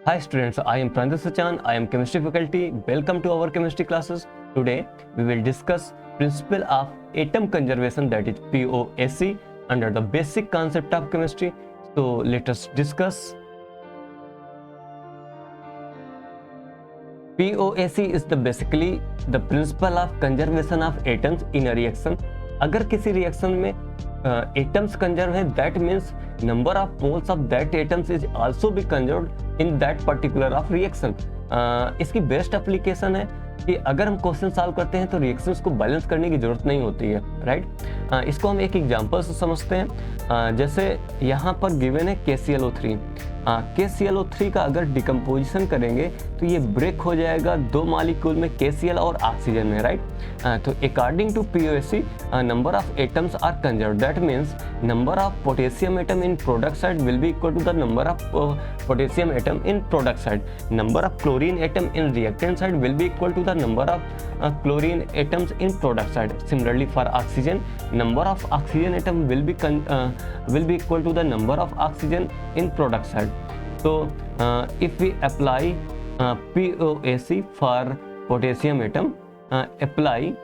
Hi students, I am Pranjit Sachan. I am chemistry faculty. Welcome to our chemistry classes. Today we will discuss principle of atom conservation, that is POAC, under the basic concept of chemistry. So let us discuss. POAC is basically the principle of conservation of atoms in a reaction. अगर किसी reaction में atoms conserve है, that means number of moles of that atoms is also be conserved in that particular of reaction. इसकी best application है कि अगर हम question solve करते हैं तो रिएक्शंस को बैलेंस करने की जरूरत नहीं होती है, राइट। इसको हम एक एग्जांपल से समझते हैं। जैसे यहाँ पर गिवन है KClO3। KClO3 का अगर डिकम्पोजिशन करेंगे तो ये ब्रेक हो जाएगा दो मॉलिक्यूल में, KCl और ऑक्सीजन में, राइट। तो according to POAC number of atoms are conserved, that means number of potassium atom in product side will be equal to the number of potassium atom in product side. Number of chlorine atom in reactant side will be equal to the number of chlorine atoms in product side. Similarly for oxygen, number of oxygen atom will be equal to the number of oxygen in product side. So if we apply POAC for potassium atom, apply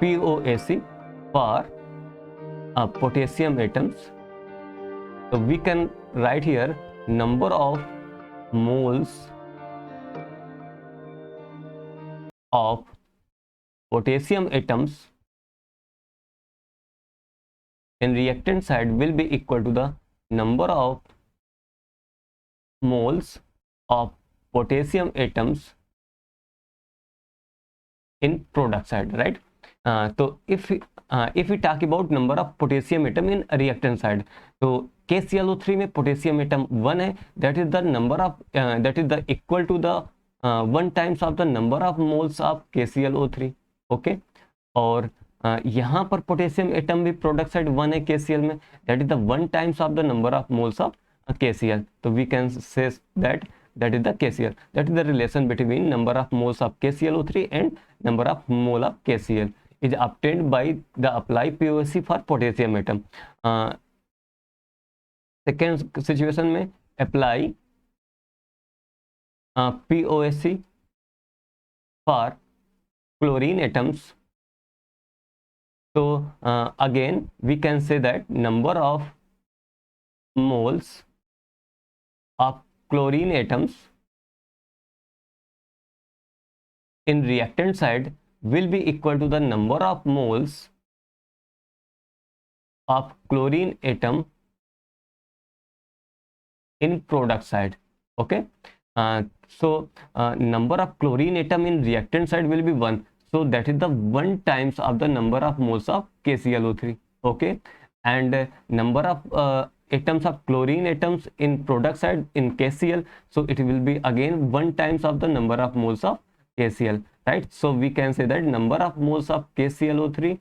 POAC for potassium atoms, so we can write here number of moles of potassium atoms in reactant side will be equal to the number of moles of potassium atoms in product side, right? So if we talk about number of potassium atom in reactant side, तो KClO3 में potassium atom 1 है, that is the number of that is the equal to the 1 times of the number of moles of KClO3, okay. और यहाँ पर potassium atom भी product side 1 है KCl में, that is the 1 times of the number of moles of KCl। तो we can say that is the KCl, that is the relation between number of moles of KClO3 and number of mole of KCl is obtained by the apply POAC for potassium atom। Second situation में apply POAC for chlorine atoms. So again we can say that number of moles of chlorine atoms in reactant side will be equal to the number of moles of chlorine atom in product side, okay। So number of chlorine atom in reactant side will be 1, so that is the 1 times of the number of moles of KClO3, okay। And number of atoms of chlorine atoms in product side in KCl, so it will be again 1 times of the number of moles of KCl, right। So we can say that number of moles of KClO3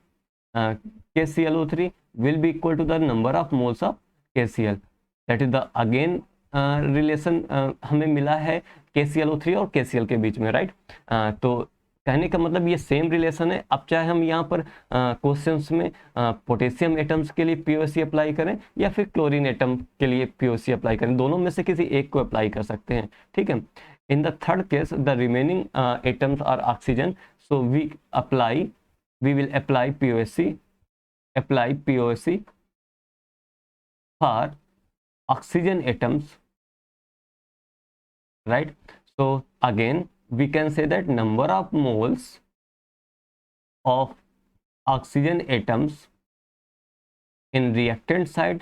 will be equal to the number of moles of KCl, that is the again relation हमें मिला है KClO3 और KCl के बीच में, right. तो कहने का मतलब ये सेम रिलेशन है। अब चाहे हम यहाँ पर क्वेश्चंस में पोटेशियम एटम्स के लिए POAC अप्लाई करें या फिर क्लोरीन एटम के लिए POAC अप्लाई करें, दोनों में से किसी एक को अप्लाई कर सकते हैं, ठीक है। In the third case the remaining atoms are oxygen, so we will apply POAC for oxygen atoms, right। So again we can say that number of moles of oxygen atoms in reactant side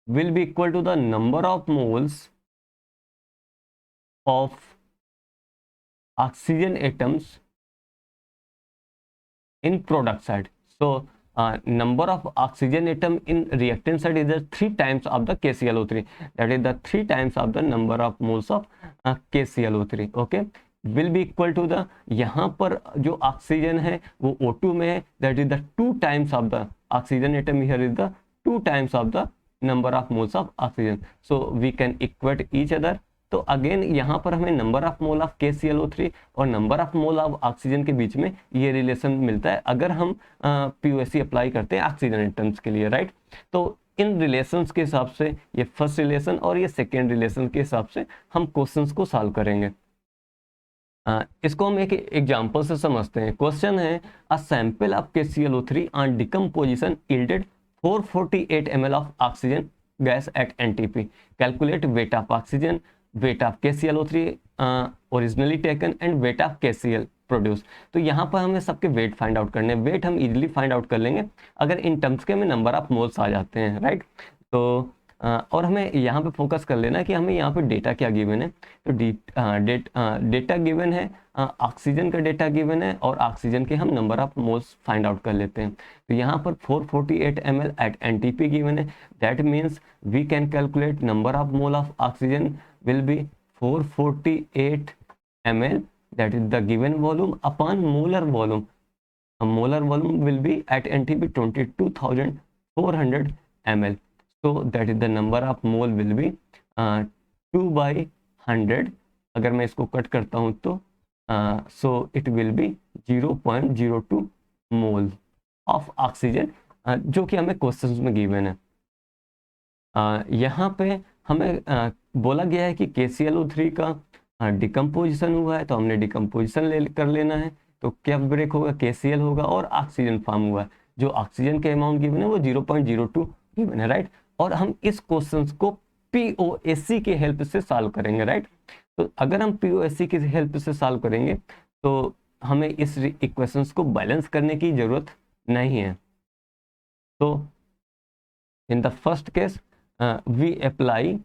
will be equal to the number of moles of oxygen atoms in product side। So number of oxygen atom in reactant side is the 3 times of the KClO3, that is the 3 times of the number of moles of KClO3, okay। will be equal to the, यहाँ पर जो oxygen है वो O2 में है, that is the 2 times of the oxygen atom here is the 2 times of the number of moles of oxygen, so we can equate each other। तो again यहाँ पर हमें number of mole of KClO3 और number of mole of oxygen के बीच में ये relation मिलता है अगर हम POAC अप्लाई करते हैं ऑक्सीजन एटम्स के लिए, राइट। तो इन रिलेशंस के हिसाब से, ये फर्स्ट रिलेशन और ये सेकेंड रिलेशन के हिसाब से हम क्वेश्चंस को सॉल्व करेंगे। इसको हम एक एग्जांपल से समझते हैं। क्वेश्चन है a sample of KClO3 on decomposition yielded 448 ml of oxygen gas at NTP, calculate weight of oxygen, weight of KClO3 originally taken and weight of KCl produce. तो यहाँ पर हमें सबके वेट फाइंड आउट करने हैं। Wait हम easily find out कर लेंगे अगर इन टर्म्स के हमें नंबर ऑफ मोल्स आ जाते हैं, राइट। तो और हमें यहाँ पे फोकस कर लेना कि हमें यहाँ पे डेटा क्या गिवन है। तो डेटा गिवन है, ऑक्सीजन का डेटा गिवन है और ऑक्सीजन के हम number of moles find out कर लेते हैं। तो यहाँ पर 448 ml एट NTP गिवन है, that means we can calculate number of mole of oxygen will be 448 ml, that is the given volume upon molar volume. A molar volume will be at NTP 22,400 ml. So that is the number of mole will be 2/100. अगर मैं इसको cut करता हूँ तो so it will be 0.02 mole of oxygen, जो कि हमें question में गिवन है। यहाँ पे हमें बोला गया है कि KClO3 का डिकम्पोजिशन हुआ है, तो हमने डिकम्पोजिशन कर लेना है। तो क्या ब्रेक होगा, KCl होगा और ऑक्सीजन फॉर्म हुआ है। जो ऑक्सीजन के अमाउंट गिवन है वो 0.02 गिवन है, राइट। और हम इस क्वेश्चन को POSC की हेल्प से सॉल्व करेंगे, राइट। तो अगर हम POSC की हेल्प से सॉल्व करेंगे तो हमें इस इक्वेशंस को बैलेंस करने की जरूरत नहीं है। तो in the first case we apply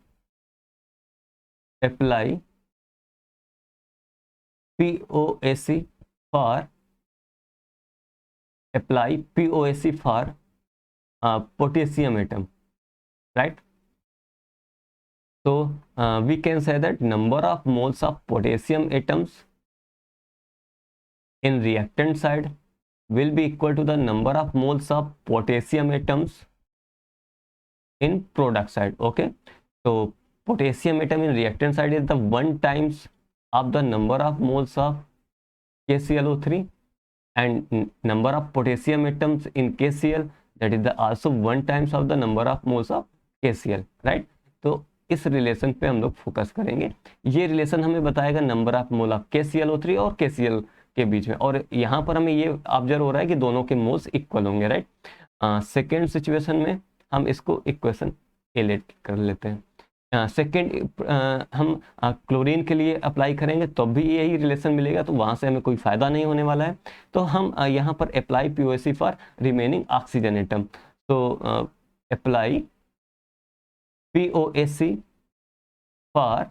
POSC for potassium atom, right? So we can say that number of moles of potassium atoms in reactant side will be equal to the number of moles of potassium atoms in product side. Okay, so potassium atom in reactant side is the 1 times of the number of moles of KClO3, and number of potassium atoms in KCl, that is the also 1 times of the number of moles of KCl, right? तो इस relation पे हम लोग focus करेंगे। ये relation हमें बताएगा number of mole of KClO3 और KCl के बीच में, और यहाँ पर हमें ये ऑब्जर्व हो रहा है कि दोनों के मोल्स इक्वल होंगे, राइट। सेकेंड सिचुएशन में हम इसको इक्वेशन एलेट कर लेते हैं। सेकेंड हम क्लोरीन के लिए अप्लाई करेंगे तो भी यही रिलेशन मिलेगा, तो वहाँ से हमें कोई फायदा नहीं होने वाला है। तो हम यहाँ पर apply POSC for remaining oxygen atom. तो apply POSC for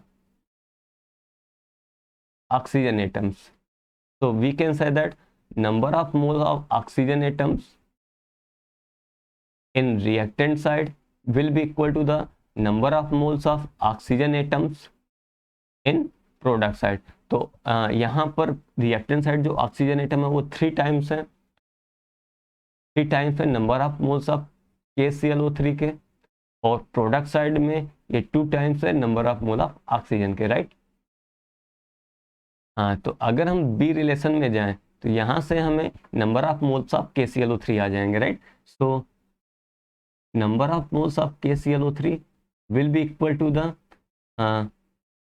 oxygen atoms. So we can say that number of moles of oxygen atoms in reactant side will be equal to the number of moles of oxygen atoms in product side. तो यहाँ पर reactant side जो oxygen atom है वो 3 times है, 3 times है number of moles of KClO3 के, और प्रोडक्ट साइड में ये 2 टाइम्स है number of mole of oxygen के, राइट। हाँ, तो अगर हम बी रिलेशन में जाएं तो यहाँ से हमें number of moles of KClO3 आ जाएंगे, right. So number of moles of KClO3 will be equal to the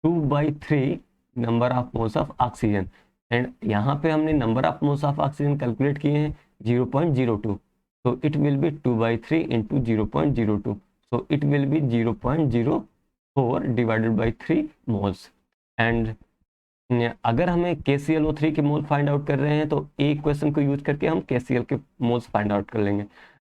2/3 number of moles of oxygen, and यहाँ पे हमने number of moles of oxygen calculate किए हैं 0.02, so it will be 2/3 into 0.02, so it will be 0.04 divided by 3 moles। And अगर हमें KClO3 के मोल find out कर रहे हैं तो ए इक्वेशन को यूज करके हम KCl के मोल्स फाइंड आउट कर लेंगे,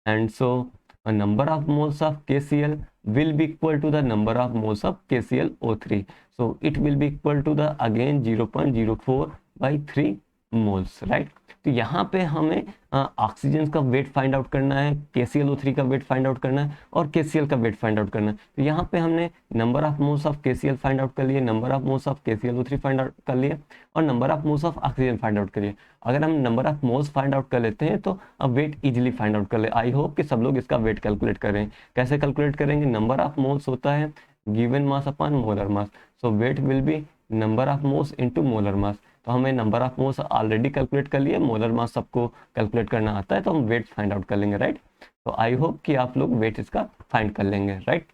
and so number of moles of KCl will be equal to the number of moles of KClO3, so it will be equal to the again 0.04/3 moles, right। तो यहाँ पे हमें oxygen का weight find out करना है, KClO3 का weight find out करना है और KCl का वेट फाइंड आउट करना है। तो यहाँ पे हमने number of moles of KCl find out कर लिए, number of moles of KClO3 find out कर लिए, और number of moles of oxygen find out कर लिए। अगर हम number of moles find out कर लेते हैं तो अब वेट इजीली फाइंड आउट कर ले। आई होप कि सब लोग इसका वेट कैलकुलेट कर रहे हैं। कैसे कैलकुलेट करेंगे, नंबर ऑफ मोल्स होता है given mass upon molar mass, so weight will be number of moles into molar mass. तो हमें number of moles already calculate कर लिए, मोलर मास सबको कैलकुलेट करना आता है, तो हम वेट फाइंड आउट कर लेंगे, राइट। तो आई होप कि आप लोग वेट इसका फाइंड कर लेंगे, राइट।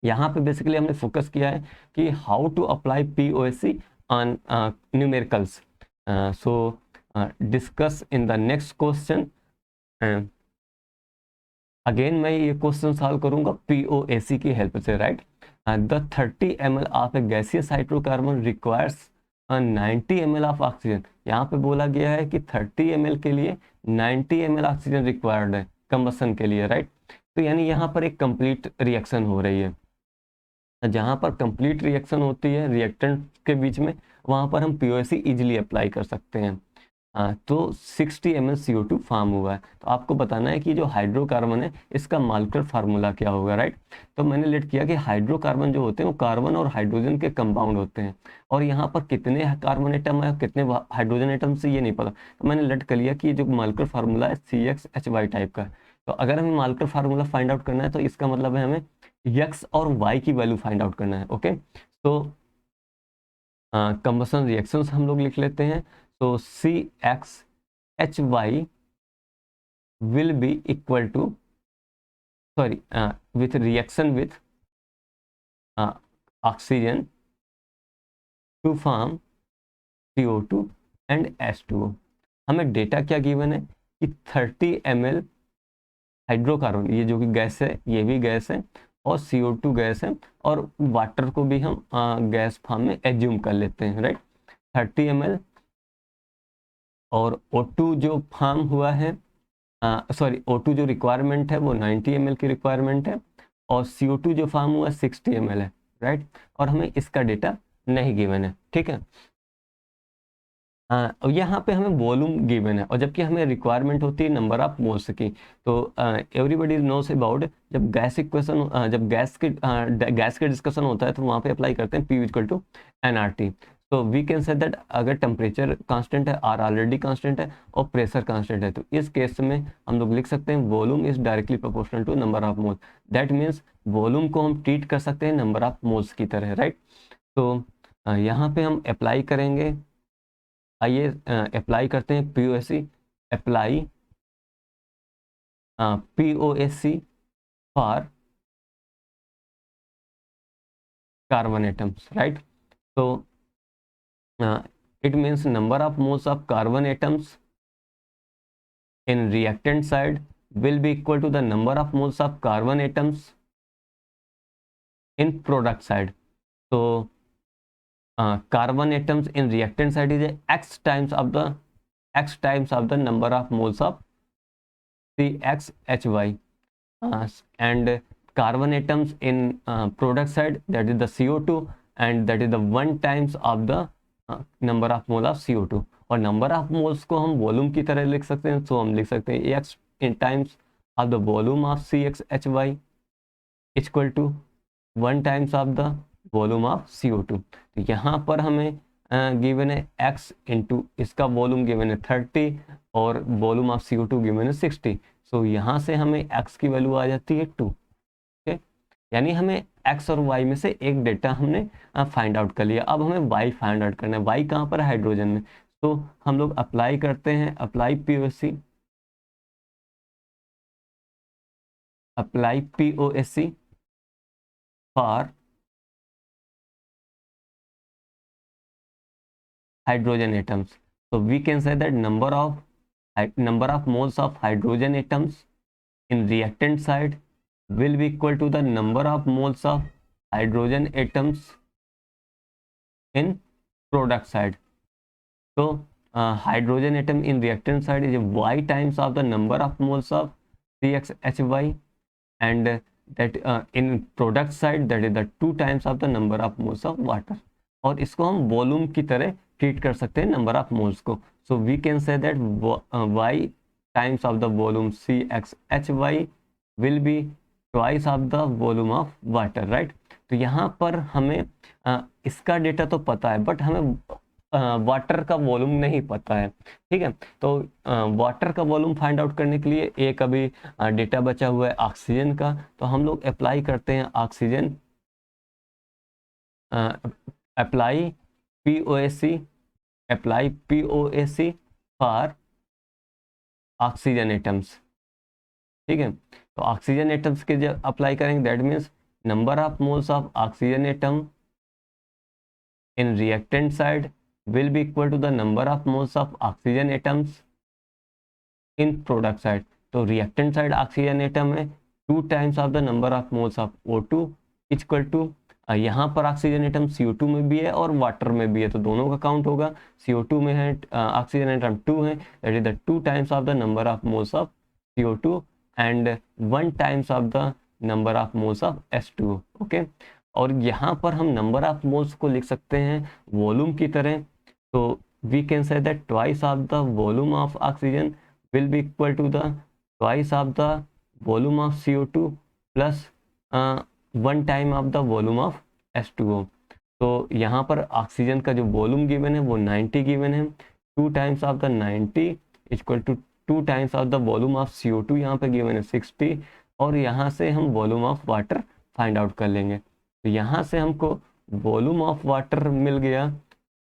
यहाँ पे बेसिकली हमने फोकस किया है कि how to apply POSC on numericals. So discuss in the next question. Again मैं ये क्वेश्चन सॉल्व करूंगा POAC की हेल्प से, right. The 30 ml of a gaseous hydrocarbon requires 90 ml of oxygen. यहाँ पे बोला गया है कि 30 ml के लिए 90 ml ऑक्सीजन रिक्वायर्ड है कंबसन के लिए, राइट। तो यानी यहाँ पर एक कंप्लीट रिएक्शन हो रही है। जहाँ पर कंप्लीट रिएक्शन होती है रिएक्टेंट के बीच में, वहाँ पर हम POAC इजीली अप्लाई कर सकते हैं। तो 60 ml CO2 फॉर्म हुआ है। तो आपको बताना है कि जो हाइड्रोकार्बन है इसका मॉलिक्यूलर फार्मूला क्या होगा, राइट। तो मैंने लेट किया कि हाइड्रोकार्बन जो होते हैं वो कार्बन और हाइड्रोजन के कंपाउंड होते हैं, और यहाँ पर कितने कार्बन एटम है कितने हाइड्रोजन एटम से ये नहीं पता। तो मैंने लेट कर लिया कि जो मॉलिक्यूलर फार्मूला है CXHY टाइप का है। तो अगर हमें मॉलिक्यूलर फार्मूला फाइंड आउट करना है तो इसका मतलब है हमें x और y की वैल्यू फाइंड आउट करना है, ओके। तो कंबसन रिएक्शंस हम लोग लिख लेते हैं। तो CXHY will be equal to, sorry, with reaction with oxygen to form CO2 and H2O। हमें डेटा क्या गिवन है कि 30 ml हाइड्रोकार्बन, ये जो कि गैस है ये भी गैस है, और CO2 गैस है, और वाटर को भी हम गैस फॉर्म में एज्यूम कर लेते हैं, राइट। 30 ml और O2 जो फॉर्म हुआ है, सॉरी O2 जो रिक्वायरमेंट है वो 90 ml की रिक्वायरमेंट है, और CO2 जो फॉर्म हुआ 60 ml है, राइट। और हमें इसका डेटा नहीं गिवन है, ठीक है। और यहाँ पे हमें वॉल्यूम गिवन है, और जबकि हमें रिक्वायरमेंट होती है नंबर ऑफ मोल्स की। तो एवरीबडी नोस अबाउट, जब गैस इक्वेशन जब गैस के डिस्कशन होता है तो वहाँ पे अप्लाई करते हैं P इक्वल टू nRT। तो वी कैन से दैट अगर टेम्परेचर कांस्टेंट है, R ऑलरेडी कांस्टेंट है, और प्रेशर कांस्टेंट है, तो इस केस में हम लोग लिख सकते हैं volume is directly proportional to number of moles. That means volume को हम ट्रीट कर सकते हैं नंबर ऑफ मोल्स की तरह, राइट। तो यहाँ पे हम अप्लाई करेंगे, आइए अप्लाई करते हैं POSC। Apply POSC for carbon atoms, right. तो it means number of moles of carbon atoms in reactant side will be equal to the number of moles of carbon atoms in product side. So carbon atoms in reactant side is x times of the number of moles of CXHY, and carbon atoms in product side, that is the CO2, and that is the 1 times of the number of mole of CO2। और number of moles को हम volume की तरह लिख सकते हैं, तो हम लिख सकते हैं x in times of the volume of CXHY equal to 1 times of the volume of CO2। तो यहाँ पर हमें गिवन है x इंटू इसका वॉल्यूम गिवन है 30 और वॉल्यूम ऑफ CO2 गिवन है 60। सो यहाँ से हमें x की वैल्यू आ जाती है 2, ठीक है। यानी हमें x और y में से एक डेटा हमने फाइंड आउट कर लिया। अब हमें y फाइंड आउट करना है। y कहाँ पर है? हाइड्रोजन में। तो हम लोग अप्लाई करते हैं, apply POSC, apply POSC for hydrogen atoms। So we can say that number of moles of hydrogen atoms in reactant side will be equal to the number of moles of hydrogen atoms in product side। So hydrogen atom in reactant side is y times of the number of moles of CXHY, and that in product side that is the 2 times of the number of moles of water। और इसको हम volume की तरह treat कर सकते हैं number of moles को। So we can say that y times of the volume CXHY will be twice of the volume of water, right. तो यहाँ पर हमें इसका डेटा तो पता है, बट हमें वाटर का वॉल्यूम नहीं पता है, ठीक है। तो वाटर का वॉल्यूम फाइंड आउट करने के लिए एक अभी डेटा बचा हुआ है ऑक्सीजन का। तो हम लोग अप्लाई करते हैं oxygen, apply POSC, apply POSC for oxygen atoms, ठीक है। तो ऑक्सीजन एटम्स के जब अप्लाई करेंगे that means number of moles of oxygen atom in reactant side will be equal to the number of moles of oxygen atoms in product side. तो reactant side oxygen atom है 2 times of the number of moles of O2 equal to यहाँ पर oxygen atom CO2 में भी है और water में भी है, तो दोनों का काउंट होगा। CO2 में है ऑक्सीजन एटम 2 है, that is the 2 times of the number of moles of CO2 and 1 times of the number of moles of H2O। Okay, और यहाँ पर हम नंबर ऑफ मोल्स को लिख सकते हैं वॉल्यूम की तरह। So we can say that twice of the volume of oxygen will be equal to the twice of the volume of CO2 plus 1 time of the volume of H2O। तो यहाँ पर oxygen का जो volume given है वो 90 given है, 2 times of the 90 equal to 2 times of the volume of CO2 यहाँ पे गिवन है 60, और यहाँ से हम volume of water find out कर लेंगे। तो यहाँ से हमको वॉल्यूम ऑफ वाटर मिल गया,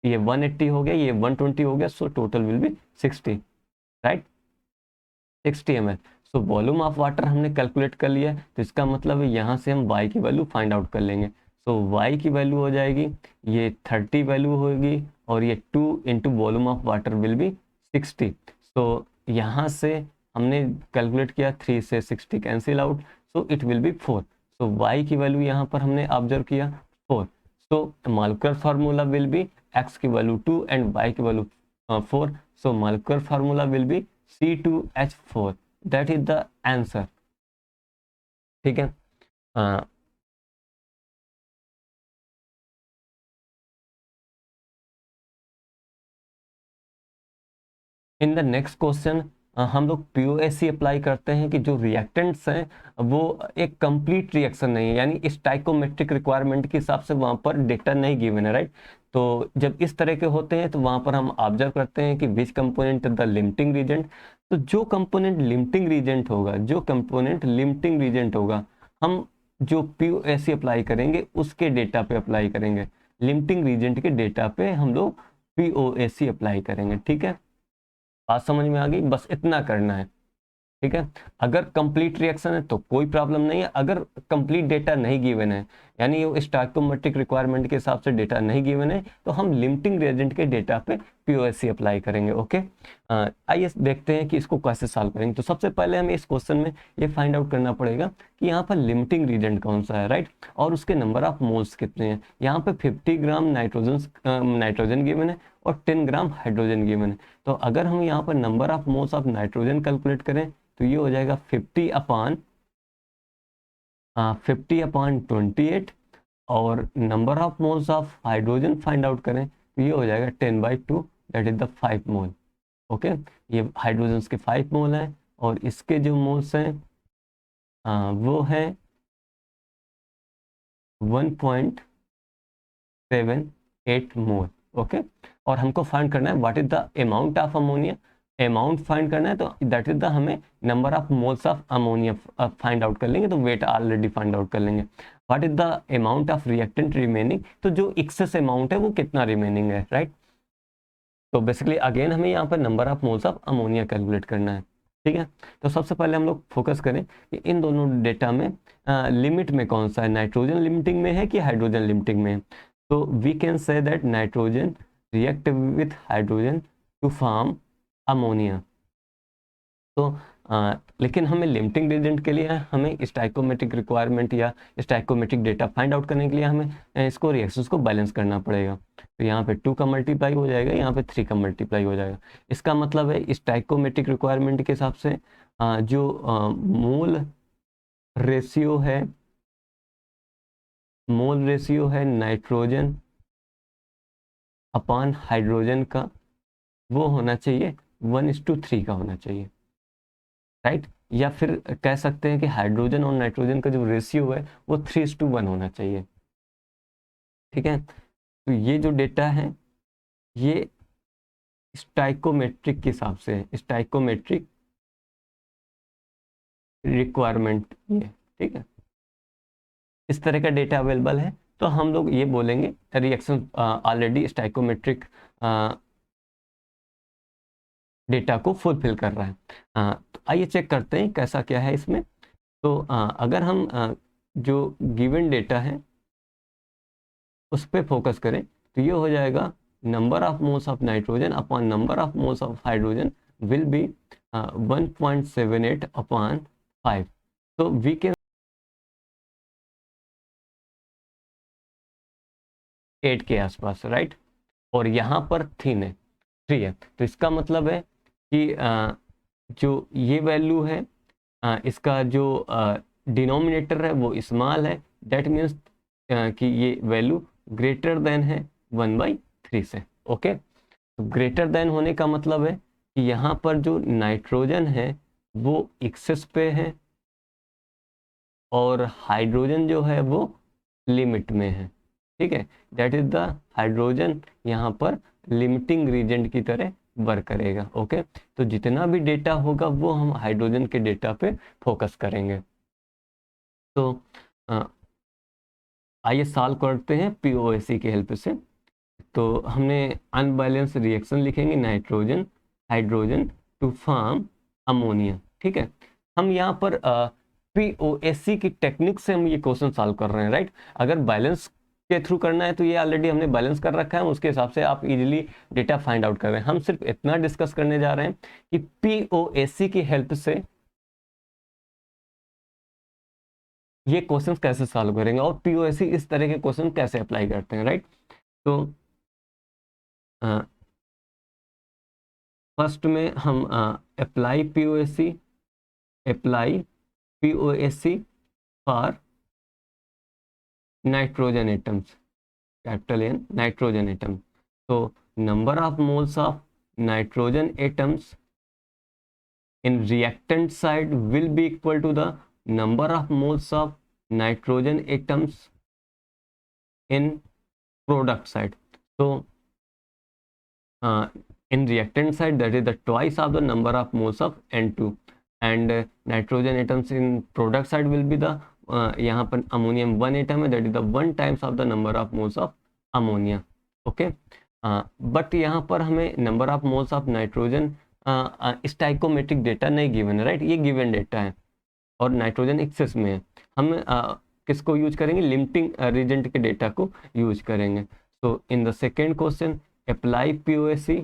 ये 180 हो गया, ये 120 हो गया, so total will be 60, right, 60 ml। So volume of water हमने कैलकुलेट कर लिया, तो इसका मतलब यहाँ से हम y की वैल्यू फाइंड आउट कर लेंगे। सो y की वैल्यू हो जाएगी, ये 30 वैल्यू होगी, और ये 2 into volume of water will be 60। So यहाँ से हमने कैलकुलेट किया, 3 से 60 cancel out, so it will be 4। So y की वैल्यू यहाँ पर हमने ऑब्जर्व किया 4। So molecular formula will be x की वैल्यू 2 एंड y की value 4। So molecular formula will be C2H4, that is the answer. ठीक है, इन द नेक्स्ट क्वेश्चन हम लोग POAC अप्लाई करते हैं कि जो रिएक्टेंट्स हैं वो एक कंप्लीट रिएक्शन नहीं है, यानी स्टाइकोमेट्रिक रिक्वायरमेंट के हिसाब से वहाँ पर डेटा नहीं गिवन है, राइट। तो जब इस तरह के होते हैं तो वहाँ पर हम ऑब्जर्व करते हैं कि which component the limiting reagent. तो जो कंपोनेंट लिमिटिंग रीजेंट होगा, जो कंपोनेंट लिमिटिंग रीजेंट होगा, हम जो POAC अप्लाई करेंगे उसके डेटा पे अप्लाई करेंगे, लिमिटिंग रीजेंट के डेटा पे हम लोग POAC अप्लाई करेंगे। ठीक है, बात समझ में आ गई, बस इतना करना है। ठीक है, अगर कंप्लीट रिएक्शन है तो कोई प्रॉब्लम नहीं है, अगर कंप्लीट डेटा नहीं गिवन है, यानी वो स्टोइकोमेट्रिक रिक्वायरमेंट के हिसाब से डेटा नहीं गिवन है, तो हम लिमिटिंग रिएजेंट के डेटा पे POAC अप्लाई करेंगे। ओके, आइए देखते हैं कि इसको कैसे सॉल्व करेंगे। तो सबसे पहले हमें इस क्वेश्चन में ये फाइंड आउट करना पड़ेगा कि यहाँ पर लिमिटिंग रिएजेंट कौन सा है, राइट, और उसके नंबर ऑफ मोल्स कितने हैं। यहाँ पे 50 ग्राम नाइट्रोजन गिवन है और 10 ग्राम हाइड्रोजन गिवन है। तो अगर हम यहाँ पर number of moles of nitrogen calculate करें तो ये हो जाएगा 50 अपान 28, और number of moles of hydrogen find out करें तो ये हो जाएगा 10/2, that is the 5 mole. Okay, ये हाइड्रोजन के 5 मोल हैं और इसके जो मोल्स हैं वो है 1.78 मोल। ओके, और हमको फाइंड करना है what is the amount of ammonia, amount find करना है, तो दैट इज द हमें number of moles of ammonia find out कर लेंगे, तो वेट ऑलरेडी फाइंड आउट कर लेंगे। What is the amount of reactant remaining, तो जो एक्सेस अमाउंट है वो कितना रिमेनिंग है, राइट। तो बेसिकली अगेन हमें यहाँ पर number of moles of ammonia calculate करना है। ठीक है, तो सबसे पहले हम लोग फोकस करें कि इन दोनों डेटा में लिमिट में कौन सा है, नाइट्रोजन लिमिटिंग में है कि हाइड्रोजन लिमिटिंग में है। तो we can say that nitrogen react with hydrogen to form ammonia. तो लेकिन हमें लिमिटिंग रिएजेंट के लिए हमें स्टाइकोमेट्रिक रिक्वायरमेंट या स्टाइकोमेट्रिक डेटा फाइंड आउट करने के लिए हमें इसको रिएक्शंस को बैलेंस करना पड़ेगा। तो यहाँ पे 2 का मल्टीप्लाई हो जाएगा, यहाँ पे 3 का मल्टीप्लाई हो जाएगा। इसका मतलब है स्टाइकोमेट्रिक रिक्वायरमेंट के हिसाब से जो मोल रेशियो है नाइट्रोजन अपॉन हाइड्रोजन का, वो होना चाहिए 1:3 का होना चाहिए, राइट। या फिर कह सकते हैं कि हाइड्रोजन और नाइट्रोजन का जो रेशियो है वो 3:1 होना चाहिए। ठीक है, तो ये जो डेटा है ये स्टाइकोमेट्रिक के हिसाब से है, स्टाइकोमेट्रिक रिक्वायरमेंट ये, ठीक है, इस तरह का डेटा अवेलेबल है। तो हम लोग ये बोलेंगे रिएक्शन ऑलरेडी स्टाइकोमेट्रिक डेटा को फुलफिल कर रहा है। तो आइए चेक करते हैं कैसा क्या है इसमें। तो अगर हम जो गिवन डेटा है उस पर फोकस करें तो ये हो जाएगा number of moles of nitrogen upon number of moles of hydrogen will be 1.78 upon 5। तो वी कैन 8 के आसपास, राइट। और यहाँ पर थिन है 3 है, तो इसका मतलब है कि जो ये वैल्यू है इसका जो डिनोमिनेटर है वो स्मॉल है, दैट मीन्स कि ये वैल्यू ग्रेटर देन है 1/3 से। ओके, तो ग्रेटर देन होने का मतलब है कि यहाँ पर जो नाइट्रोजन है वो एक्सेस पे है और हाइड्रोजन जो है वो लिमिट में है। ठीक है, दैट इज द हाइड्रोजन यहाँ पर लिमिटिंग रीजेंट की तरह वर्क करेगा। ओके, तो जितना भी डेटा होगा वो हम हाइड्रोजन के डेटा पे फोकस करेंगे। तो आइए सॉल्व करते हैं पीओएसी की हेल्प से। तो हमने अनबैलेंस रिएक्शन लिखेंगे nitrogen hydrogen to form ammonia. ठीक है, हम यहाँ पर पीओएसी की टेक्निक से हम ये क्वेश्चन सॉल्व कर रहे हैं, राइट। अगर बैलेंस के थ्रू करना है तो ये ऑलरेडी हमने बैलेंस कर रखा है, उसके हिसाब से आप इजीली डेटा फाइंड आउट कर रहे हैं। हम सिर्फ इतना डिस्कस करने जा रहे हैं कि पीओएसी की हेल्प से ये क्वेश्चंस कैसे सॉल्व करेंगे और पीओएसी इस तरह के क्वेश्चन कैसे अप्लाई करते हैं, राइट। तो फर्स्ट में हम apply POAC for nitrogen atoms, capital N nitrogen atom. तो number of moles of nitrogen atoms in reactant side will be equal to the number of moles of nitrogen atoms in product side. So in reactant side that is the twice of the number of moles of N2 and nitrogen atoms in product side will be the यहाँ पर ammonium 1 atom है, that is the 1 times of the number of moles of ammonia. Okay, but यहाँ पर हमें number of moles of nitrogen stoichiometric data नहीं given है, right. ये given data है और नाइट्रोजन एक्सेस में है। हम किसको यूज करेंगे, लिमिटिंग रीजेंट के डेटा को यूज करेंगे। So in the second question apply POAC,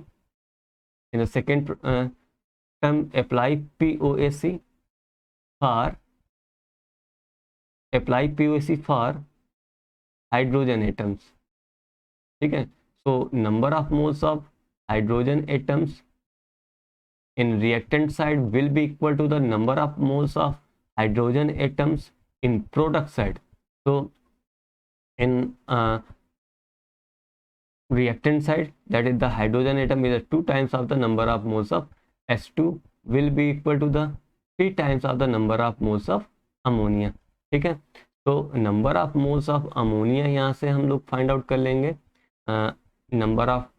in the second term apply POAC for hydrogen atoms. ठीक है, so number of moles of hydrogen atoms in reactant side will be equal to the number of moles of hydrogen atoms in product side. So in reactant side, that is the hydrogen atom is 2 times of the number of moles of H2 will be equal to the 3 times of the number of moles of ammonia. ठीक है, तो number of moles of ammonia यहाँ से हम लोग find out कर लेंगे number of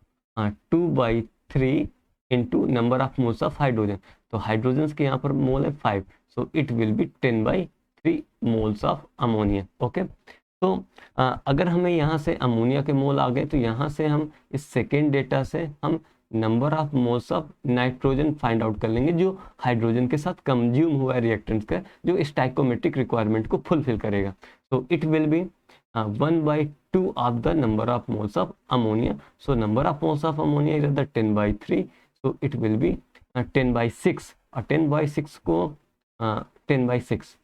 2/3 into number of moles of hydrogen. तो हाइड्रोजन के यहाँ पर मोल है 5, सो it will B 10/3 moles of ammonia. Okay, तो अगर हमें यहाँ से अमोनिया के मोल आ गए तो यहाँ से हम इस सेकेंड डेटा से हम number of moles of nitrogen find out कर लेंगे जो हाइड्रोजन के साथ कंज्यूम हुआ है रिएक्टेंट का, जो स्टाइकोमेट्रिक रिक्वायरमेंट को फुलफिल करेगा। तो it will B 1/2 of the number of moles of ammonia. So number of moles of ammonia is the 10/3. So it will be 10/6 और 10/6 को 10/6।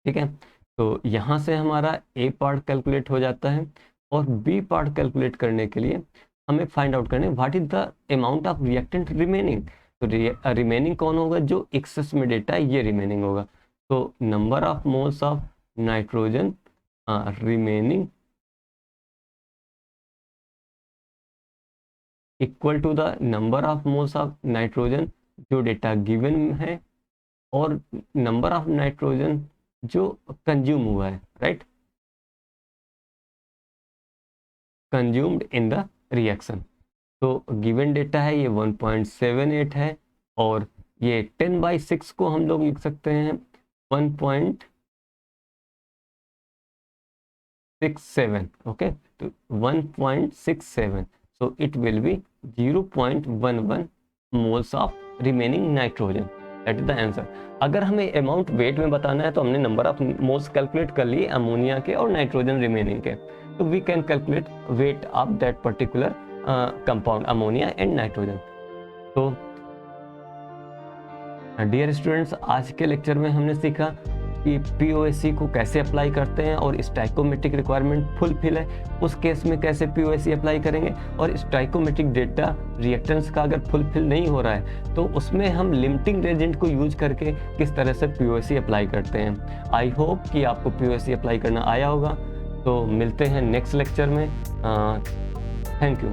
ठीक है, तो यहाँ से हमारा ए पार्ट कैलकुलेट हो जाता है और बी पार्ट कैलकुलेट करने के लिए हमें फाइंड आउट करने what is the amount of reactant remaining. तो रिमेनिंग कौन होगा, जो एक्सेस में डेटा है ये रिमेनिंग होगा। तो number of moles of nitrogen remaining equal to the number of moles of nitrogen जो डेटा गिवन है और नंबर ऑफ नाइट्रोजन जो कंज्यूम हुआ है, right, consumed in the reaction. तो गिवन डेटा है ये 1.78 है और ये 10/6 को हम लोग लिख सकते हैं 1.67। ओके, तो 1.67, so it will be 0.11 moles of remaining nitrogen, that is the answer. अगर हमें अमाउंट वेट में बताना है तो हमने नंबर ऑफ मोल्स कैलकुलेट कर लिए अमोनिया के और नाइट्रोजन रिमेनिंग के, तो we can calculate weight of that particular compound ammonia and nitrogen. तो डियर स्टूडेंट्स, आज के लेक्चर में हमने सीखा कि पीओएसी को कैसे अप्लाई करते हैं और स्टाइकोमेट्रिक रिक्वायरमेंट फुलफिल है उस केस में कैसे पीओएसी अप्लाई करेंगे, और स्टाइकोमेट्रिक डेटा रिएक्टेंट्स का अगर फुलफिल नहीं हो रहा है तो उसमें हम लिमिटिंग रेजेंट को यूज करके किस तरह से पीओएसी अप्लाई करते हैं। आई होप कि आपको पीओएसी अप्लाई करना आया होगा। तो मिलते हैं नेक्स्ट लेक्चर में। Thank you.